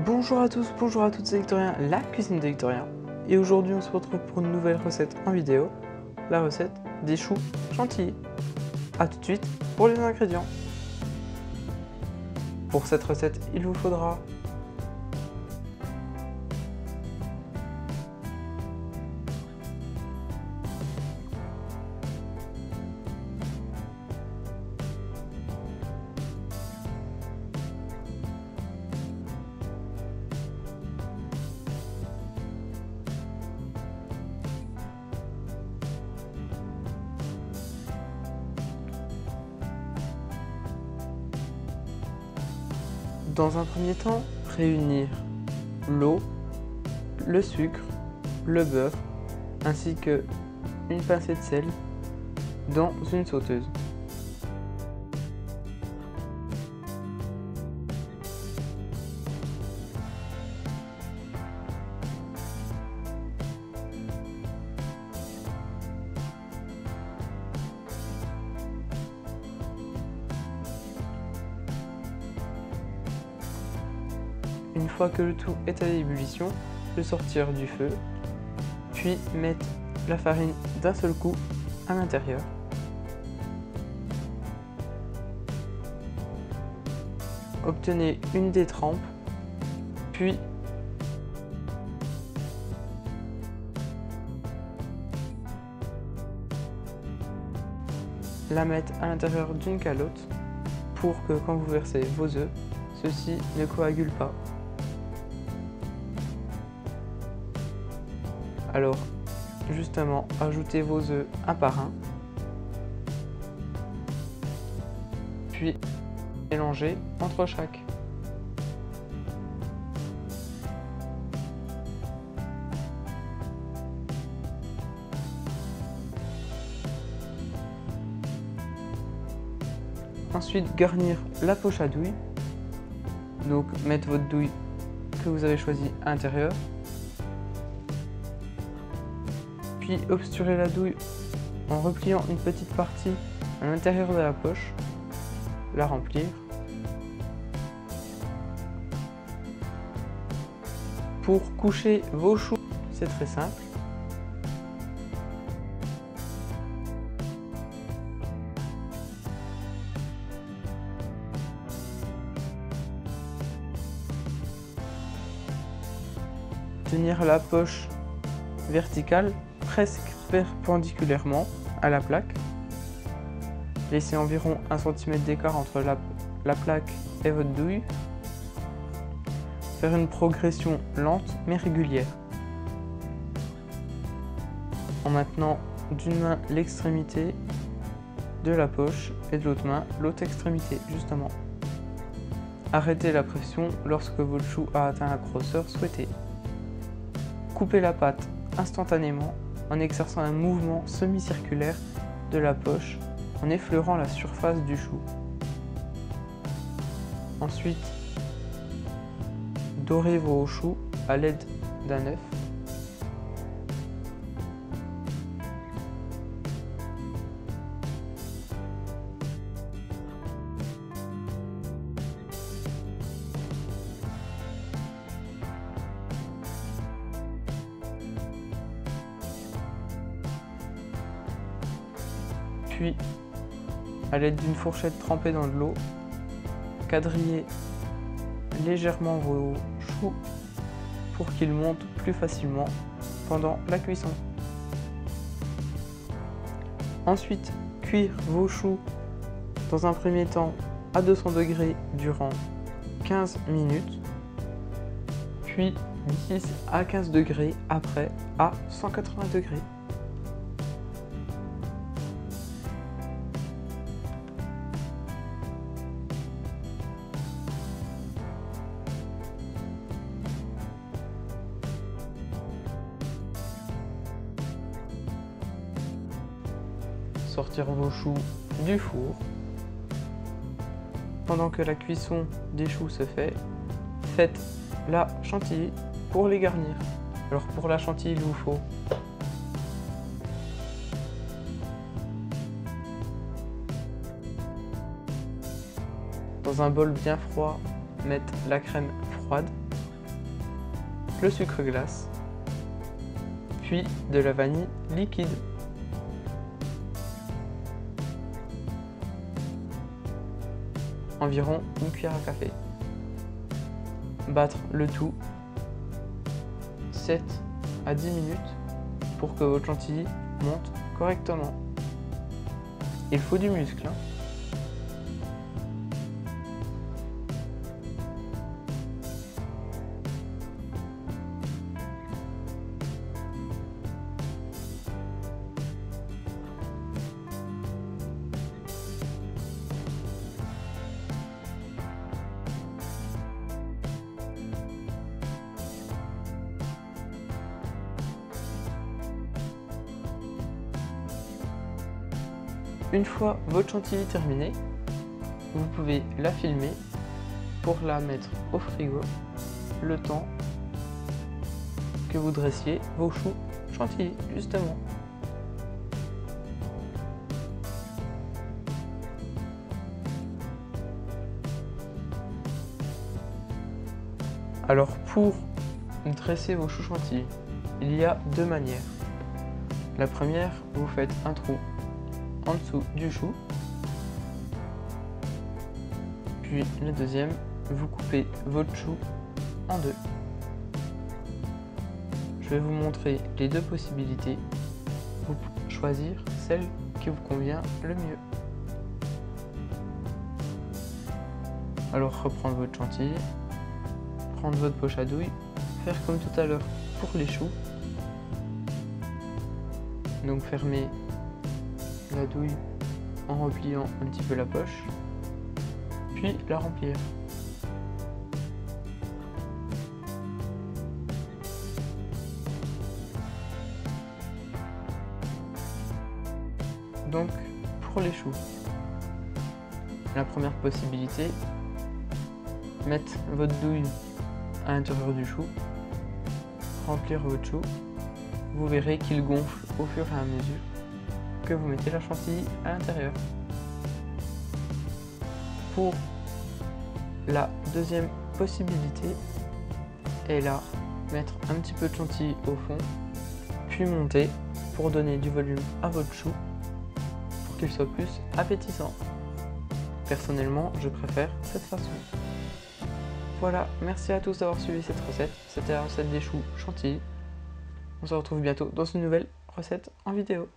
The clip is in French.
Bonjour à tous, bonjour à toutes, c'est Victorien, la cuisine de Victorien. Et aujourd'hui on se retrouve pour une nouvelle recette en vidéo, la recette des choux chantilly. A tout de suite pour les ingrédients. Pour cette recette, il vous faudra dans un premier temps réunir l'eau, le sucre, le beurre ainsi que une pincée de sel dans une sauteuse. Une fois que le tout est à l'ébullition, le sortir du feu, puis mettre la farine d'un seul coup à l'intérieur. Obtenez une détrempe, puis la mettre à l'intérieur d'une calotte pour que quand vous versez vos œufs, ceux-ci ne coagulent pas. Alors, justement, ajoutez vos œufs un par un, puis mélangez entre chaque. Ensuite, garnir la poche à douille. Donc, mettre votre douille que vous avez choisie à l'intérieur. Puis obturer la douille en repliant une petite partie à l'intérieur de la poche, la remplir. Pour coucher vos choux, c'est très simple. Tenir la poche verticale presque perpendiculairement à la plaque. Laissez environ 1 cm d'écart entre la plaque et votre douille. Faire une progression lente mais régulière. En maintenant d'une main l'extrémité de la poche et de l'autre main l'autre extrémité justement. Arrêtez la pression lorsque votre chou a atteint la grosseur souhaitée. Coupez la pâte instantanément en exerçant un mouvement semi-circulaire de la poche en effleurant la surface du chou. Ensuite, dorez vos choux à l'aide d'un œuf. Puis, à l'aide d'une fourchette trempée dans de l'eau, quadrillez légèrement vos choux pour qu'ils montent plus facilement pendant la cuisson. Ensuite, cuire vos choux dans un premier temps à 200 degrés durant 15 minutes, puis 10 à 15 degrés après à 180 degrés. Sortir vos choux du four. Pendant que la cuisson des choux se fait, faites la chantilly pour les garnir. Alors pour la chantilly, il vous faut dans un bol bien froid, mettre la crème froide, le sucre glace, puis de la vanille liquide. Environ une cuillère à café. Battre le tout 7 à 10 minutes pour que votre chantilly monte correctement. Il faut du muscle, hein. Une fois votre chantilly terminée, vous pouvez la filmer pour la mettre au frigo le temps que vous dressiez vos choux chantilly, justement. Alors pour dresser vos choux chantilly, il y a deux manières. La première, vous faites un trou en dessous du chou, puis la deuxième, vous coupez votre chou en deux. Je vais vous montrer les deux possibilités, vous pouvez choisir celle qui vous convient le mieux. Alors reprendre votre chantilly, prendre votre poche à douille, faire comme tout à l'heure pour les choux, donc fermer la douille en repliant un petit peu la poche, puis la remplir. Donc pour les choux, la première possibilité, mettre votre douille à l'intérieur du chou, remplir votre chou, vous verrez qu'il gonfle au fur et à mesure que vous mettez la chantilly à l'intérieur. Pour la deuxième possibilité est là, mettre un petit peu de chantilly au fond, puis monter pour donner du volume à votre chou pour qu'il soit plus appétissant. Personnellement, je préfère cette façon. Voilà, merci à tous d'avoir suivi cette recette. C'était la recette des choux chantilly. On se retrouve bientôt dans une nouvelle recette en vidéo.